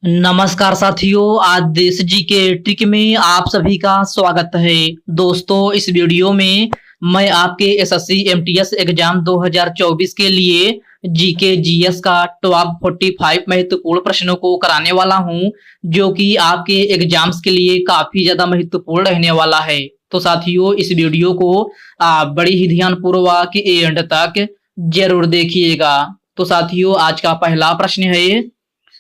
नमस्कार साथियों, आज देश जी के ट्रिक में आप सभी का स्वागत है। दोस्तों, इस वीडियो में मैं आपके एसएससी एमटीएस एग्जाम 2024 के लिए जीके जीएस का टॉप 45 महत्वपूर्ण प्रश्नों को कराने वाला हूं, जो कि आपके एग्जाम्स के लिए काफी ज्यादा महत्वपूर्ण रहने वाला है। तो साथियों, इस वीडियो को आप बड़ी ही ध्यानपूर्वक एंड तक जरूर देखिएगा। तो साथियों, आज का पहला प्रश्न है,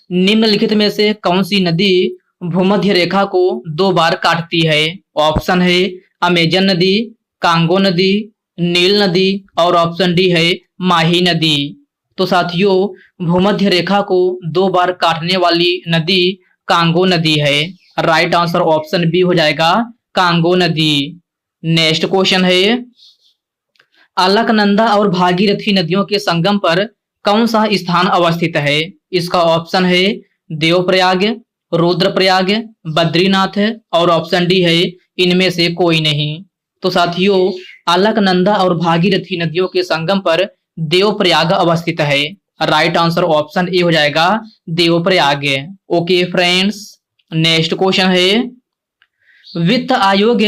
निम्नलिखित में से कौन सी नदी भूमध्य रेखा को 2 बार काटती है? ऑप्शन है अमेजन नदी, कांगो नदी, नील नदी और ऑप्शन डी है माही नदी। तो साथियों, भूमध्य रेखा को 2 बार काटने वाली नदी कांगो नदी है। राइट आंसर ऑप्शन बी हो जाएगा, कांगो नदी। नेक्स्ट क्वेश्चन है, अलकनंदा और भागीरथी नदियों के संगम पर कौन सा स्थान अवस्थित है? इसका ऑप्शन है देवप्रयाग, रुद्रप्रयाग, बद्रीनाथ और ऑप्शन डी है इनमें से कोई नहीं। तो साथियों, अलकनंदा और भागीरथी नदियों के संगम पर देवप्रयाग अवस्थित है। राइट आंसर ऑप्शन ए हो जाएगा, Devprayag. Okay friends, next question है, वित्त आयोग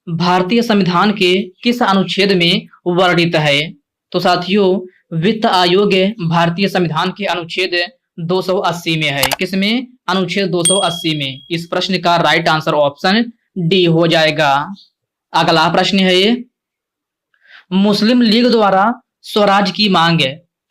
भारतीय संविधान के किस अनुच्छेद में वर्णित है? तो साथियों, वित्त आयोग भारतीय संविधान के अनुच्छेद 280 में है। किसमें? अनुच्छेद 280 में। इस प्रश्न का राइट आंसर ऑप्शन डी हो जाएगा। अगला प्रश्न है, मुस्लिम लीग द्वारा स्वराज की मांग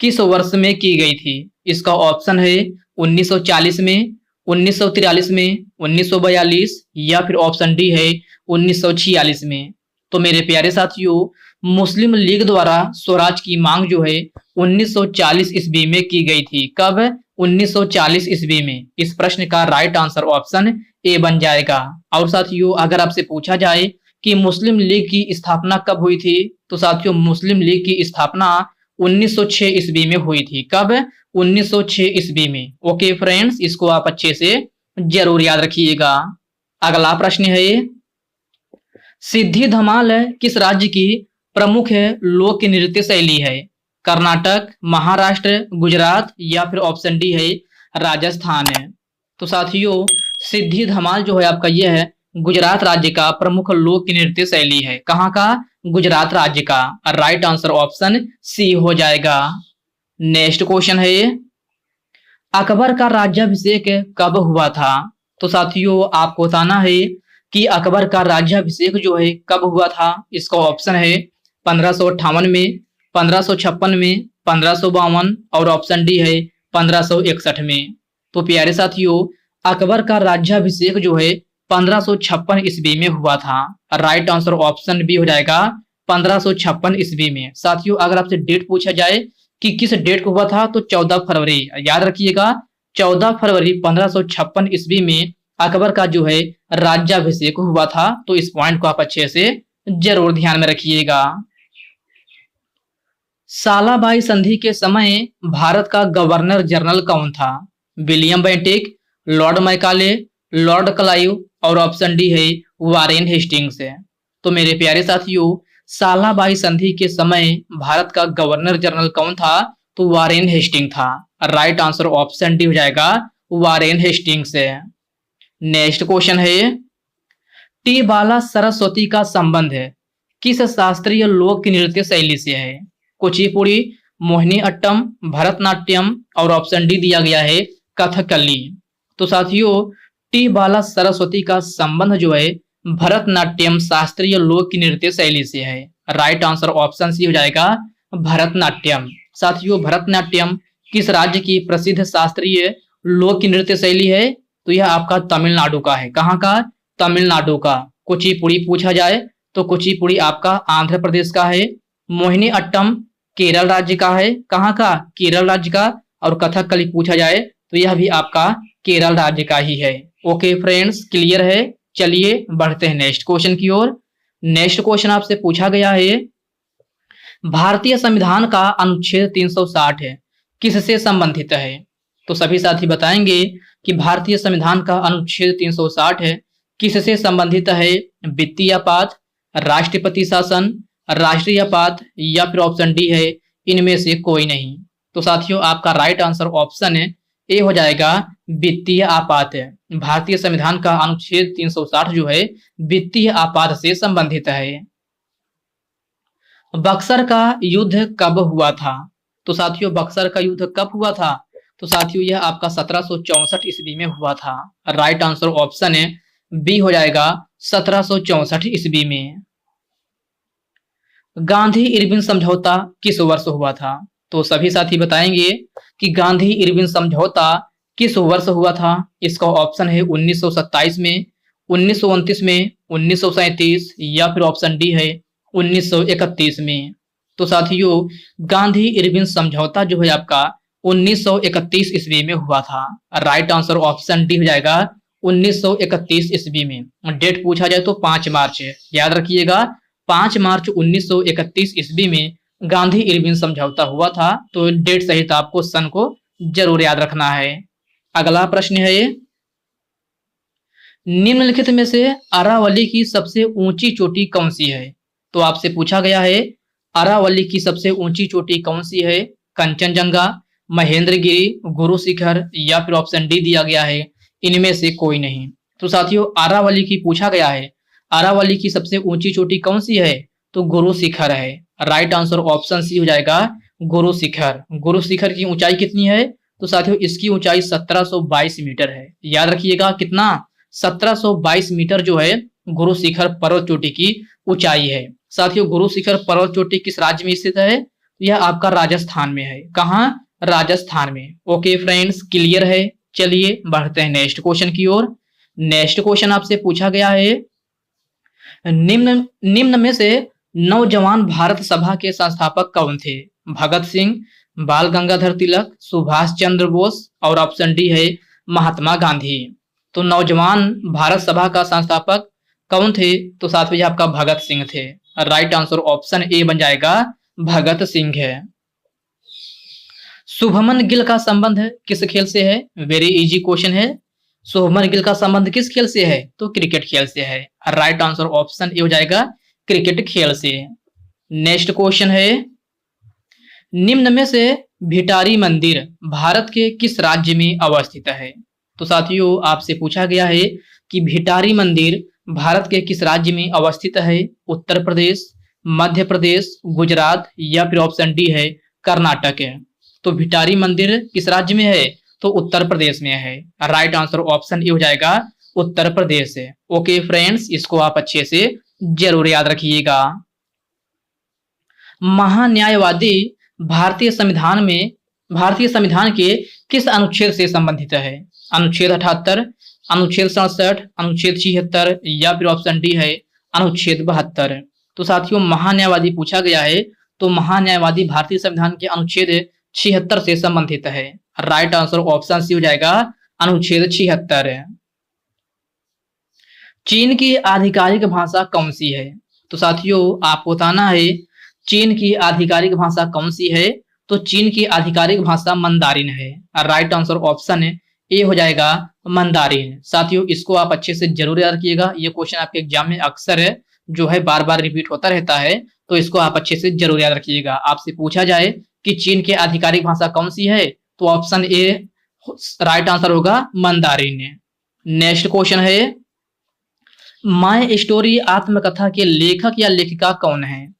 किस वर्ष में की गई थी? इसका ऑप्शन है 1940 में, 1943 में, 1942 या फिर ऑप्शन डी है 1946 में। तो मेरे प्यारे साथियों, मुस्लिम लीग द्वारा स्वराज की मांग जो है 1940 ईस्वी में की गई थी। कब? 1940 ईस्वी में। इस प्रश्न का राइट आंसर ऑप्शन ए बन जाएगा। और साथियों, अगर आपसे पूछा जाए कि मुस्लिम लीग की स्थापना कब हुई थी, तो साथियों, मुस्लिम लीग की स्थापना 1906 ईस्वी में हुई थी। कब? 1906 ईस्वी में। ओके फ्रेंड्स, इसको आप अच्छे से जरूर याद रखिएगा। अगला प्रश्न है, सिद्धि धमाल किस राज्य की प्रमुख लोक नृत्य शैली है? कर्नाटक, महाराष्ट्र, गुजरात या फिर ऑप्शन डी है राजस्थान है। तो साथियों, सिद्धि धमाल जो है आपका यह है गुजरात राज्य का प्रमुख लोक नृत्य शैली है। कहाँ का? गुजरात राज्य का। राइट आंसर ऑप्शन सी हो जाएगा। नेक्स्ट क्वेश्चन है, अकबर का राज्याभिषेक कब हुआ था? तो साथियों, आपको बताना है कि अकबर का राज्याभिषेक जो है कब हुआ था। इसका ऑप्शन है 1558 में, 1556 में, 1552 और ऑप्शन डी है 1561 में। तो प्यारे साथियों, अकबर का राज्याभिषेक जो है 1556 ईस्वी में हुआ था। राइट आंसर ऑप्शन बी हो जाएगा, 1556 ईस्वी में। साथियों, अगर आपसे डेट पूछा जाए कि किस डेट को हुआ था, तो 14 फरवरी, याद रखिएगा, 14 फरवरी 1556 ईस्वी में अकबर का जो है राज्याभिषेक हुआ था। तो इस पॉइंट को आप अच्छे से जरूर ध्यान में रखिएगा। सालाबाई संधि के समय भारत का गवर्नर जनरल कौन था? William Bentinck, Lord Macaulay, Lord Clive और ऑप्शन डी है वारेन हेस्टिंग्स है। तो मेरे प्यारे साथियों, सालाबाई संधि के समय भारत का गवर्नर जनरल कौन था? तो वारेन हेस्टिंग था। राइट आंसर ऑप्शन डी हो जाएगा, वारेन हेस्टिंग्स है। नेक्स्ट क्वेश्चन है, टी बाला सरस्वती का संबंध है किस शास्त्रीय लोक नृत्य शैली से है? कुचिपुड़ी, मोहिनी अट्टम, भरतनाट्यम और ऑप्शन डी दिया गया है कथकली। तो साथियों, टी बाला सरस्वती का संबंध जो है भरतनाट्यम शास्त्रीय लोक नृत्य शैली से है। राइट आंसर ऑप्शन सी हो जाएगा, भरतनाट्यम। साथियों, भरतनाट्यम किस राज्य की प्रसिद्ध शास्त्रीय लोक नृत्य शैली है? तो यह आपका तमिलनाडु का है। कहाँ का? तमिलनाडु का। कुचिपुड़ी पूछा जाए तो कुचिपुड़ी आपका आंध्र प्रदेश का है। मोहिनी अट्टम केरल राज्य का है। कहाँ का? केरल राज्य का। और कथकली पूछा जाए तो यह भी आपका केरल राज्य का ही है। ओके फ्रेंड्स, क्लियर है। चलिए बढ़ते हैं नेक्स्ट क्वेश्चन की ओर। नेक्स्ट क्वेश्चन आपसे पूछा गया है, भारतीय संविधान का अनुच्छेद 360 है किससे संबंधित है? तो सभी साथी बताएंगे कि भारतीय संविधान का अनुच्छेद 360 है किससे संबंधित है? वित्तीय आपात, राष्ट्रपति शासन, राष्ट्रीय आपात या फिर ऑप्शन डी है इनमें से कोई नहीं। तो साथियों, आपका राइट आंसर ऑप्शन ए हो जाएगा वित्तीय आपात। भारतीय संविधान का अनुच्छेद 360 जो है वित्तीय आपात से संबंधित है। बक्सर का युद्ध कब हुआ था? तो साथियों बक्सर का युद्ध कब हुआ था? तो साथियों यह आपका 1764 ईस्वी में हुआ था। राइट आंसर ऑप्शन है बी हो जाएगा 1764 ईस्वी में। गांधी इरविन समझौता किस वर्ष हुआ था? तो सभी साथी बताएंगे कि गांधी इरविन समझौता किस वर्ष हुआ था। इसका ऑप्शन है 1927 में, 1929 में, 1937 या फिर ऑप्शन डी है 1931 में। तो साथियों गांधी इरविन समझौता जो है आपका 1931 ईस्वी में हुआ था। राइट आंसर ऑप्शन डी हो जाएगा 1931 ईस्वी में। डेट पूछा जाए तो 5 मार्च है, याद रखिएगा 5 मार्च 1931 ईस्वी में गांधी इरविन समझौता हुआ था। तो डेट सहित आपको सन को जरूर याद रखना है। अगला प्रश्न है निम्नलिखित में से अरावली की सबसे ऊंची चोटी कौन सी है? तो आपसे पूछा गया है अरावली की सबसे ऊंची चोटी कौन सी है? कंचनजंगा, महेंद्रगिरी, गुरु शिखर या फिर ऑप्शन डी दिया गया है इनमें से कोई नहीं। तो साथियों अरावली की पूछा गया है अरावली की सबसे ऊंची चोटी कौन सी है? तो गुरु शिखर है। राइट आंसर ऑप्शन सी हो जाएगा गुरु शिखर। गुरु शिखर की ऊंचाई कितनी है? तो साथियों इसकी ऊंचाई 1722 मीटर है। याद रखिएगा कितना? 1722 मीटर जो है गुरु शिखर पर्वत चोटी की ऊंचाई है। साथियों गुरु शिखर पर्वत चोटी किस राज्य में स्थित है? यह आपका राजस्थान में है। कहाँ? राजस्थान में। ओके फ्रेंड्स क्लियर है। चलिए बढ़ते हैं नेक्स्ट क्वेश्चन की ओर। नेक्स्ट क्वेश्चन आपसे पूछा गया है निम्न में से नौजवान भारत सभा के संस्थापक कौन थे? भगत सिंह, बाल गंगाधर तिलक, सुभाष चंद्र बोस और ऑप्शन डी है महात्मा गांधी। तो नौजवान भारत सभा का संस्थापक कौन थे? तो साथियों आपका भगत सिंह थे। राइट आंसर ऑप्शन ए बन जाएगा भगत सिंह है। शुभमन गिल का संबंध किस खेल से है? वेरी इजी क्वेश्चन है। शुभमन गिल का संबंध किस खेल से है? तो क्रिकेट खेल से है। राइट आंसर ऑप्शन ए हो जाएगा क्रिकेट खेल से। नेक्स्ट क्वेश्चन है निम्न में से भिटारी मंदिर भारत के किस राज्य में अवस्थित है? तो साथियों आपसे पूछा गया है कि भिटारी मंदिर भारत के किस राज्य में अवस्थित है? उत्तर प्रदेश, मध्य प्रदेश, गुजरात या फिर ऑप्शन डी है कर्नाटक है। तो भिटारी मंदिर किस राज्य में है? तो उत्तर प्रदेश में है। राइट आंसर ऑप्शन ए हो जाएगा उत्तर प्रदेश है। ओके फ्रेंड्स इसको आप अच्छे से जरूर याद रखिएगा। महान्यायवादी भारतीय संविधान के किस अनुच्छेद से संबंधित है? अनुच्छेद 78, अनुच्छेद 67, अनुच्छेद 76 या फिर ऑप्शन डी है अनुच्छेद 72। तो साथियों महान्यायवादी पूछा गया है तो महान्यायवादी भारतीय संविधान के अनुच्छेद 76 से संबंधित है। राइट आंसर ऑप्शन सी हो जाएगा अनुच्छेद 76। चीन की आधिकारिक भाषा कौन सी है? तो साथियों आपको बताना है चीन की आधिकारिक भाषा कौन सी है? तो चीन की आधिकारिक भाषा मंदारिन है। राइट आंसर ऑप्शन ए हो जाएगा मंदारिन। साथियों इसको आप अच्छे से जरूर याद रखिएगा। ये क्वेश्चन आपके एग्जाम में अक्सर है जो है बार बार रिपीट होता रहता है, तो इसको आप अच्छे से जरूर याद रखिएगा। आपसे पूछा जाए कि चीन की आधिकारिक भाषा कौन सी है तो ऑप्शन ए राइट आंसर होगा मंदारिन। नेक्स्ट क्वेश्चन है माय स्टोरी आत्मकथा के लेखक या लेखिका कौन है?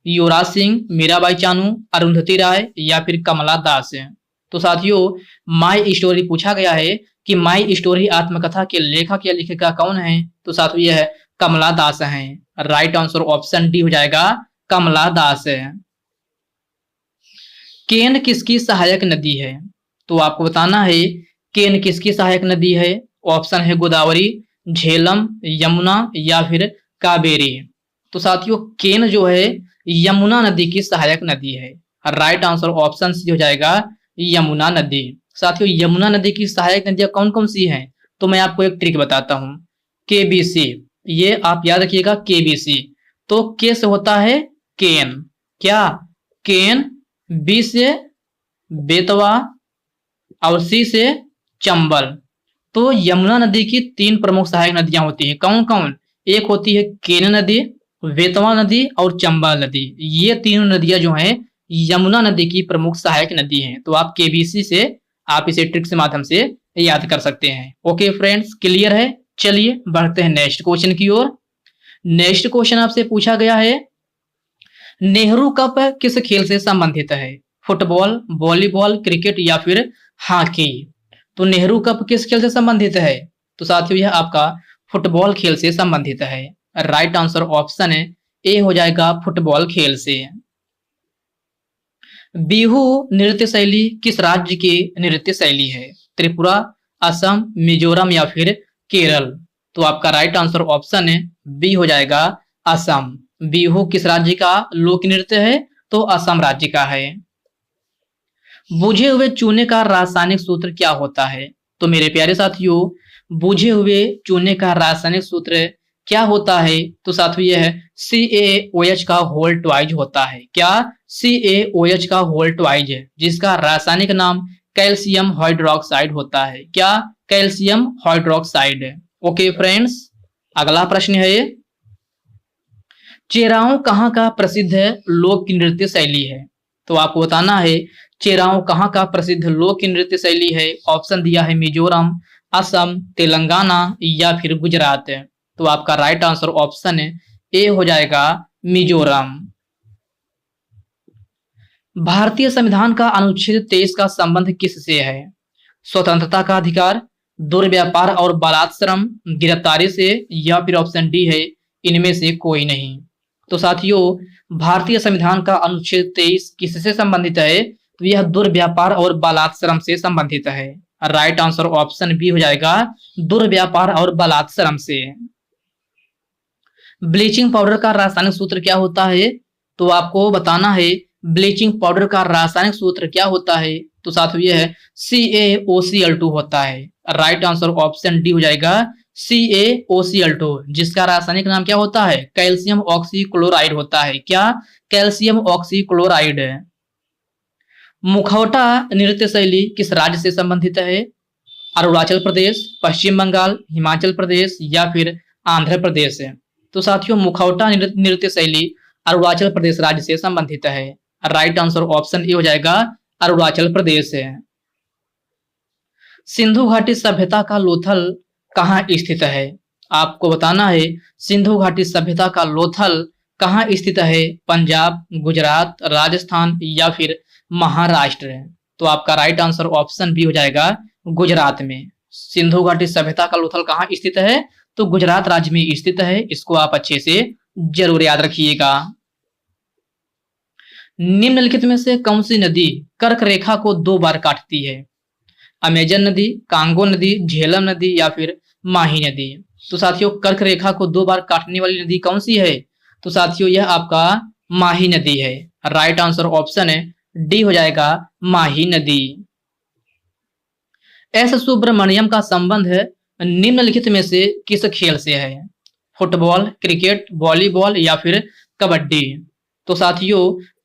युवराज सिंह, मीराबाई चानू, अरुंधति राय या फिर कमला दास है। तो साथियों माय स्टोरी पूछा गया है कि माय स्टोरी आत्मकथा के लेखक या लेखिका कौन है? तो साथियों यह है कमला दास है। राइट आंसर ऑप्शन डी हो जाएगा कमला दास है। केन किसकी सहायक नदी है? तो आपको बताना है केन किसकी सहायक नदी है। ऑप्शन है गोदावरी, झेलम, यमुना या फिर कावेरी। तो साथियों केन जो है यमुना नदी की सहायक नदी है। राइट आंसर ऑप्शन सी हो जाएगा यमुना नदी। साथियों यमुना नदी की सहायक नदियां कौन कौन सी हैं? तो मैं आपको एक ट्रिक बताता हूं, केबीसी, ये आप याद रखिएगा केबीसी। तो के से होता है केन, क्या केन, बी से बेतवा और सी से चंबल। तो यमुना नदी की 3 प्रमुख सहायक नदियां होती हैं। कौन कौन? एक होती है केन नदी, बेतवा नदी और चंबल नदी। ये तीनों नदियां जो हैं यमुना नदी की प्रमुख सहायक नदी हैं। तो आप केबीसी से आप इसे ट्रिक के माध्यम से याद कर सकते हैं। ओके फ्रेंड्स, क्लियर है? चलिए बढ़ते हैं नेक्स्ट क्वेश्चन की ओर। नेक्स्ट क्वेश्चन आपसे पूछा गया है, नेहरू कप किस खेल से संबंधित है? फुटबॉल, वॉलीबॉल, क्रिकेट या फिर हॉकी? तो नेहरू कप किस खेल से संबंधित है? तो साथियों यह आपका फुटबॉल खेल से संबंधित है। राइट आंसर ऑप्शन है ए हो जाएगा फुटबॉल खेल से। बिहू नृत्य शैली किस राज्य की नृत्य शैली है? त्रिपुरा, असम, मिजोरम या फिर केरल? तो आपका राइट आंसर ऑप्शन है बी हो जाएगा असम। बिहू किस राज्य का लोक नृत्य है? तो असम राज्य का है। बुझे हुए चूने का रासायनिक सूत्र क्या होता है? तो मेरे प्यारे साथियों, बुझे हुए चूने का रासायनिक सूत्र क्या होता है? तो साथियों यह CaOH का होल ट्वाइज होता है। क्या? CaOH का होल ट्वाइज है, जिसका रासायनिक नाम कैल्शियम हाइड्रोक्साइड होता है। क्या? Calcium hydroxide. ओके फ्रेंड्स, अगला प्रश्न है, चेराओ कहाँ का प्रसिद्ध लोक नृत्य शैली है? तो आपको बताना है चेराओ कहाँ का प्रसिद्ध लोक नृत्य शैली है। ऑप्शन दिया है मिजोरम, असम, तेलंगाना या फिर गुजरात। तो आपका राइट आंसर ऑप्शन है ए हो जाएगा मिजोरम। भारतीय संविधान का अनुच्छेद 23 का संबंध किससे है? स्वतंत्रता का अधिकार, दुर्व्यापार और बलात्श्रम, गिरफ्तारी से या फिर ऑप्शन डी है इनमें से कोई नहीं। तो साथियों भारतीय संविधान का अनुच्छेद 23 किससे संबंधित है? तो यह दुर्व्यापार और बलात्श्रम से संबंधित है। राइट आंसर ऑप्शन बी हो जाएगा दुर्व्यापार और बलात्श्रम से। ब्लीचिंग पाउडर का रासायनिक सूत्र क्या होता है? तो आपको बताना है ब्लीचिंग पाउडर का रासायनिक सूत्र क्या होता है। तो साथियों यह है CaOCl2 होता है। राइट आंसर ऑप्शन डी हो जाएगा CaOCl2, जिसका रासायनिक नाम क्या होता है? कैल्शियम ऑक्सीक्लोराइड होता है। क्या? Calcium oxychloride. मुखौटा नृत्य शैली किस राज्य से संबंधित है? अरुणाचल प्रदेश, पश्चिम बंगाल, हिमाचल प्रदेश या फिर आंध्र प्रदेश? तो साथियों मुखौटा नृत्य शैली अरुणाचल प्रदेश राज्य से संबंधित है। राइट आंसर ऑप्शन ए हो जाएगा अरुणाचल प्रदेश है। सिंधु घाटी सभ्यता का लोथल कहाँ स्थित है? आपको बताना है सिंधु घाटी सभ्यता का लोथल कहाँ स्थित है? पंजाब, गुजरात, राजस्थान या फिर महाराष्ट्र? तो आपका राइट आंसर ऑप्शन बी हो जाएगा गुजरात में। सिंधु घाटी सभ्यता का लोथल कहाँ स्थित है? तो गुजरात राज्य में स्थित है। इसको आप अच्छे से जरूर याद रखिएगा। निम्नलिखित में से कौन सी नदी कर्क रेखा को 2 बार काटती है? अमेजन नदी, कांगो नदी, झेलम नदी या फिर माही नदी? तो साथियों कर्क रेखा को 2 बार काटने वाली नदी कौन सी है? तो साथियों यह आपका माही नदी है। राइट आंसर ऑप्शन है डी हो जाएगा माही नदी। एस सुब्रमण्यम का संबंध निम्नलिखित में से किस खेल से है? फुटबॉल, क्रिकेट, वॉलीबॉल या फिर कबड्डी? तो साथियों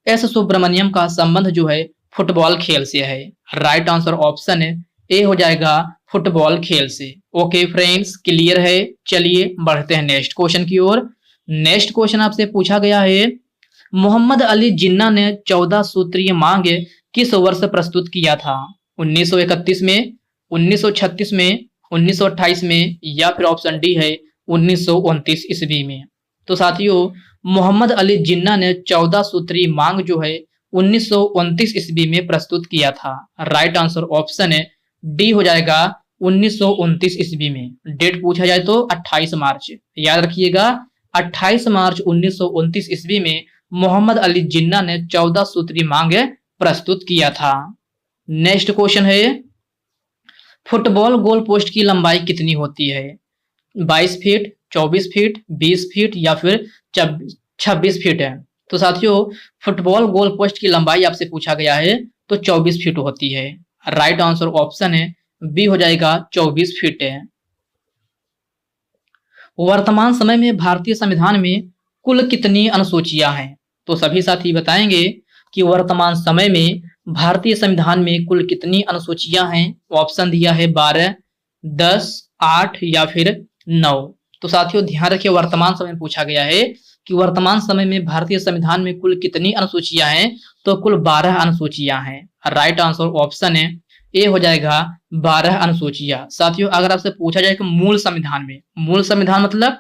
एस सुब्रमण्यम का संबंध जो है फुटबॉल खेल से है। राइट आंसर ऑप्शन है ए हो जाएगा फुटबॉल खेल से। ओके फ्रेंड्स, क्लियर है? चलिए बढ़ते हैं नेक्स्ट क्वेश्चन की ओर। नेक्स्ट क्वेश्चन आपसे पूछा गया है, मोहम्मद अली जिन्ना ने 14 सूत्रीय मांग किस वर्ष प्रस्तुत किया था? 1931 में, 1936 में, 1928 में या फिर ऑप्शन डी है 1929 ईस्वी में? तो साथियों मोहम्मद अली जिन्ना ने 14 सूत्रीय मांग जो है 1929 ईस्वी में प्रस्तुत किया था। राइट आंसर ऑप्शन है डी हो जाएगा 1929 ईस्वी में। डेट पूछा जाए तो 28 मार्च, याद रखिएगा 28 मार्च 1929 ईस्वी में मोहम्मद अली जिन्ना ने 14 सूत्रीय मांग प्रस्तुत किया था। नेक्स्ट क्वेश्चन है, फुटबॉल गोल पोस्ट की लंबाई कितनी होती है? 22 फीट, 24 फीट, 20 फीट या फिर 26 फीट है? तो साथियों फुटबॉल गोल पोस्ट की लंबाई आपसे पूछा गया है तो 24 फीट होती है। राइट आंसर ऑप्शन है बी हो जाएगा 24 फीट है। वर्तमान समय में भारतीय संविधान में कुल कितनी अनुसूचियां हैं? तो सभी साथी बताएंगे कि वर्तमान समय में भारतीय संविधान में कुल कितनी अनुसूचियां हैं। ऑप्शन दिया है 12, 10, 8 या फिर 9। तो साथियों ध्यान रखिए वर्तमान समय में पूछा गया है कि वर्तमान समय में भारतीय संविधान में कुल कितनी अनुसूचियां हैं? तो कुल 12 अनुसूचियां हैं। राइट आंसर ऑप्शन है ए हो जाएगा 12 अनुसूचियां। साथियों अगर आपसे पूछा जाए कि मूल संविधान में, मूल संविधान मतलब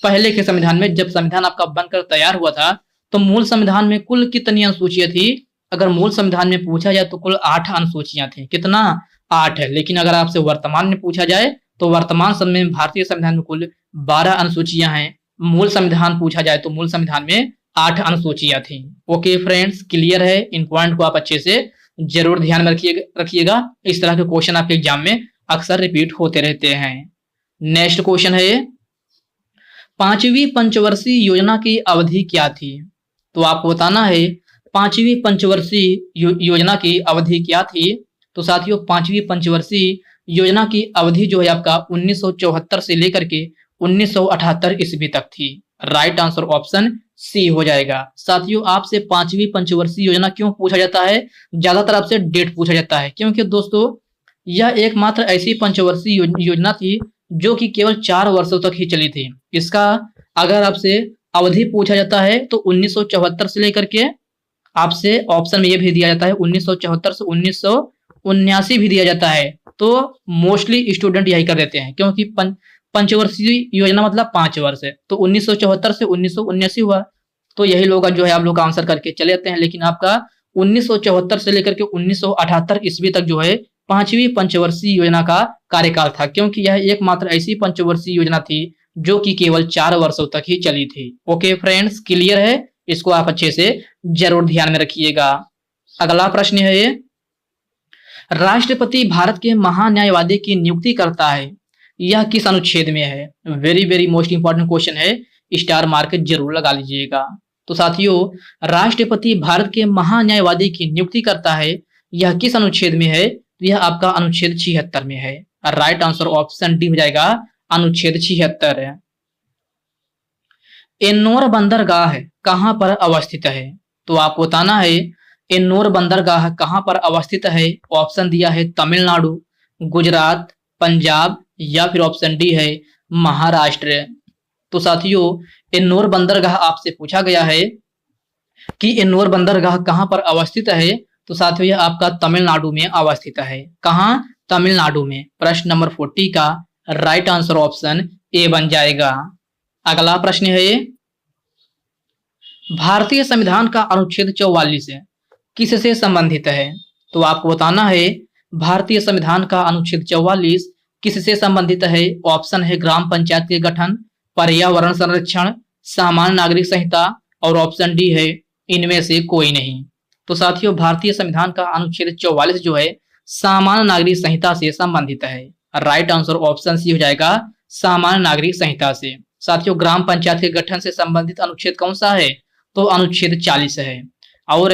पहले के संविधान में, जब संविधान आपका बनकर तैयार हुआ था तो मूल संविधान में कुल कितनी अनुसूचियां थी? अगर मूल संविधान में पूछा जाए तो कुल 8 अनुसूचियां थी। कितना? 8 है। लेकिन अगर आपसे वर्तमान में पूछा जाए तो वर्तमान समय में भारतीय संविधान में कुल 12 अनुसूचियां हैं। मूल संविधान पूछा जाए तो मूल संविधान में 8 अनुसूचियां थी। ओके फ्रेंड्स, क्लियर है? इन पॉइंट को आप अच्छे से जरूर ध्यान में रखिएगा। इस तरह के क्वेश्चन आपके एग्जाम में अक्सर रिपीट होते रहते हैं। नेक्स्ट क्वेश्चन है, 5वीं पंचवर्षीय योजना की अवधि क्या थी? तो आपको बताना है 5वीं पंचवर्षीय योजना की अवधि क्या थी। तो साथियों 5वीं पंचवर्षीय योजना की अवधि जो है आपका 1974 से लेकर के 1978 ईस्वी तक थी। राइट आंसर ऑप्शन सी हो जाएगा। साथियों आपसे 5वीं पंचवर्षीय योजना क्यों पूछा जाता है? ज्यादातर आपसे डेट पूछा जाता है, क्योंकि दोस्तों यह एकमात्र ऐसी पंचवर्षीय योजना थी जो कि केवल 4 वर्षों तक ही चली थी। इसका अगर आपसे अवधि पूछा जाता है तो 1974 से लेकर के आपसे ऑप्शन में यह भी दिया जाता है 1974 से 1979 भी दिया जाता है। तो मोस्टली स्टूडेंट यही कर देते हैं, क्योंकि पंचवर्षीय योजना मतलब 5 वर्ष है, तो 1974 से 1979 हुआ, तो यही लोग जो है आप लोग आंसर करके चले जाते हैं। लेकिन आपका 1974 से लेकर के 1978 ईस्वी तक जो है 5वीं पंचवर्षीय योजना का कार्यकाल था, क्योंकि यह एकमात्र ऐसी पंचवर्षीय योजना थी जो कि केवल 4 वर्षों तक ही चली थी। ओके फ्रेंड्स, क्लियर है? इसको आप अच्छे से जरूर ध्यान में रखिएगा। अगला प्रश्न है, राष्ट्रपति भारत के महान्यायवादी की नियुक्ति करता है, यह किस अनुच्छेद में है? Very very most important question है, स्टार मार्क जरूर लगा लीजिएगा। तो साथियों राष्ट्रपति भारत के महान्यायवादी की नियुक्ति करता है, यह किस अनुच्छेद में है? यह आपका अनुच्छेद 76 में है। राइट आंसर ऑप्शन डी हो जाएगा, अनुच्छेद 76 है। एन्नोर बंदरगाह कहां पर अवस्थित है? तो आपको बताना है एन्नोर बंदरगाह कहां पर अवस्थित है। ऑप्शन दिया है तमिलनाडु, गुजरात, पंजाब या फिर ऑप्शन डी है महाराष्ट्र। तो साथियों एन्नोर बंदरगाह आपसे पूछा गया है कि एन्नोर बंदरगाह कहां पर अवस्थित है। तो साथियों यह आपका तमिलनाडु में अवस्थित है। कहां? तमिलनाडु में। प्रश्न नंबर 40 का राइट आंसर ऑप्शन ए बन जाएगा। अगला प्रश्न है, भारतीय संविधान का अनुच्छेद 44 किससे संबंधित है? तो आपको बताना है भारतीय संविधान का अनुच्छेद 44 किससे संबंधित है। ऑप्शन है ग्राम पंचायत के गठन, पर्यावरण संरक्षण, सामान्य नागरिक संहिता और ऑप्शन डी है इनमें से कोई नहीं। तो साथियों भारतीय संविधान का अनुच्छेद 44 जो है सामान्य नागरिक संहिता से संबंधित है। राइट आंसर ऑप्शन सी हो जाएगा, सामान्य नागरिक संहिता से। साथियों ग्राम पंचायत के गठन से संबंधित अनुच्छेद कौन सा है? तो अनुच्छेद 40 है। और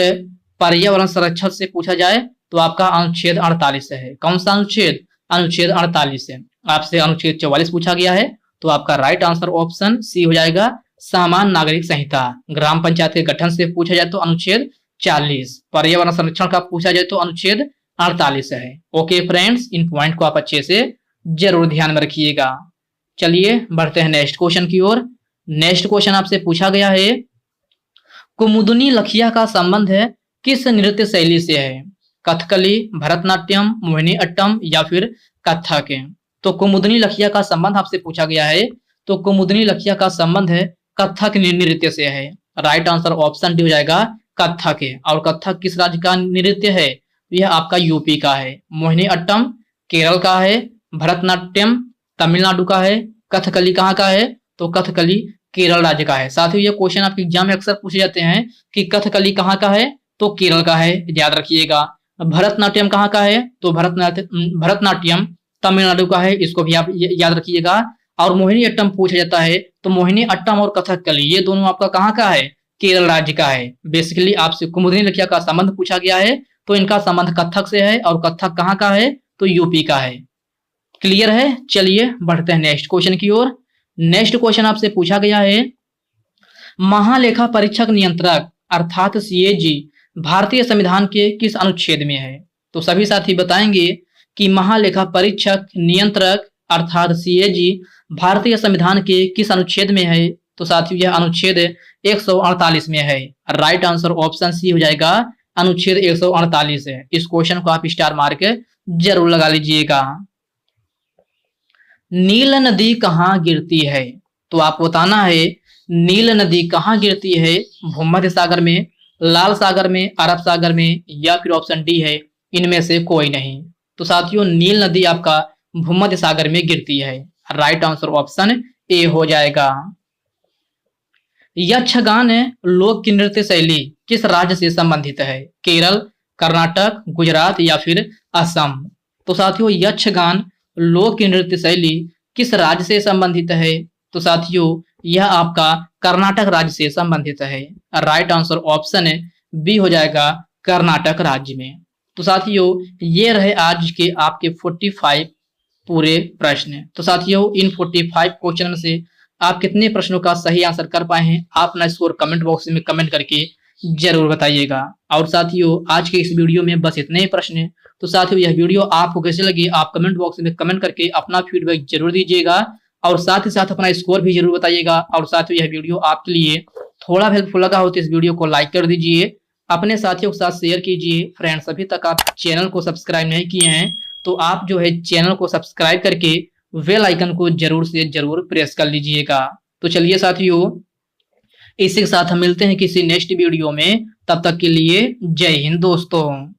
पर्यावरण संरक्षण से पूछा जाए तो आपका अनुच्छेद 48 है। कौन सा अनुच्छेद? अनुच्छेद 48 है। आपसे अनुच्छेद 44 पूछा गया है तो आपका राइट आंसर ऑप्शन सी हो जाएगा, सामान्य नागरिक संहिता। ग्राम पंचायत के गठन से पूछा जाए तो अनुच्छेद 40, पर्यावरण संरक्षण का पूछा जाए तो अनुच्छेद 48 है। ओके फ्रेंड्स, इन पॉइंट को आप अच्छे से जरूर ध्यान में रखिएगा। चलिए बढ़ते हैं नेक्स्ट क्वेश्चन की ओर। नेक्स्ट क्वेश्चन आपसे पूछा गया है, कुमुदनी लखिया का संबंध है किस नृत्य शैली से है? कथकली, भरतनाट्यम, मोहिनी अट्टम या फिर कथक। तो कुमुदनी लखिया का संबंध आपसे पूछा गया है, तो कुमुदनी लखिया का संबंध है कथक नृत्य से है। राइट आंसर ऑप्शन डी हो जाएगा, कथक है। और कथक किस राज्य का नृत्य है? यह आपका यूपी का है। मोहिनी अट्टम केरल का है, भरतनाट्यम तमिलनाडु का है, कथकली कहाँ का है? तो कथकली केरल राज्य का है। साथियों ये क्वेश्चन आपके एग्जाम में अक्सर पूछे जाते हैं कि कथकली कहाँ का है? तो केरल का है, याद रखिएगा। भरतनाट्यम कहाँ का है? तो भरतनाट्यम तमिलनाडु का है, इसको भी आप याद रखिएगा। और मोहिनी अट्टम पूछा जाता है तो मोहिनी अट्टम और कथकली ये दोनों आपका कहाँ का है? केरल राज्य का है। बेसिकली आपसे कुमुदनी लखिया का संबंध पूछा गया है तो इनका संबंध कथक से है, और कथक कहाँ का है? तो यूपी का है। क्लियर है? चलिए बढ़ते हैं नेक्स्ट क्वेश्चन की ओर। नेक्स्ट क्वेश्चन आपसे पूछा गया है, महालेखा परीक्षक नियंत्रक अर्थात सीएजी भारतीय संविधान के किस अनुच्छेद में है? तो सभी साथी बताएंगे कि महालेखा परीक्षक नियंत्रक अर्थात सीएजी भारतीय संविधान के किस अनुच्छेद में है? तो साथियों यह अनुच्छेद 148 में है। राइट आंसर ऑप्शन सी हो जाएगा, अनुच्छेद 148 है। इस क्वेश्चन को आप स्टार मार्क जरूर लगा लीजिएगा। नील नदी कहाँ गिरती है? तो आपको बताना है नील नदी कहाँ गिरती है, भूमध्य सागर में, लाल सागर में, अरब सागर में, या फिर ऑप्शन डी है इनमें से कोई नहीं। तो साथियों नील नदी आपका भूमध्य सागर में गिरती है। राइट आंसर ऑप्शन ए हो जाएगा। यक्षगान लोक नृत्य शैली किस राज्य से संबंधित है? केरल, कर्नाटक, गुजरात या फिर असम। तो साथियों यक्षगान लोक नृत्य शैली किस राज्य से संबंधित है? तो साथियों यह आपका कर्नाटक राज्य से संबंधित है। राइट आंसर ऑप्शन बी हो जाएगा, कर्नाटक राज्य में। तो साथियों ये रहे आज के आपके 45 पूरे प्रश्न। तो साथियों इन 45 क्वेश्चन में से आप कितने प्रश्नों का सही आंसर कर पाए हैं आप अपना स्कोर कमेंट बॉक्स में कमेंट करके जरूर बताइएगा। और साथियों आज के इस वीडियो में बस इतने ही प्रश्न हैं। तो साथियों यह वीडियो आपको कैसे लगी आप कमेंट बॉक्स में कमेंट करके अपना फीडबैक जरूर दीजिएगा और साथ ही साथ अपना स्कोर भी जरूर बताइएगा। और साथियों यह वीडियो आपके लिए थोड़ा हेल्पफुल लगा हो तो इस वीडियो को लाइक कर दीजिए, अपने साथियों के साथ शेयर कीजिए। फ्रेंड्स अभी तक आप चैनल को सब्सक्राइब नहीं किए हैं तो आप जो है चैनल को सब्सक्राइब करके बेल आइकन को जरूर से जरूर प्रेस कर लीजिएगा। तो चलिए साथियों इसी के साथ हम मिलते हैं किसी नेक्स्ट वीडियो में, तब तक के लिए जय हिंद दोस्तों।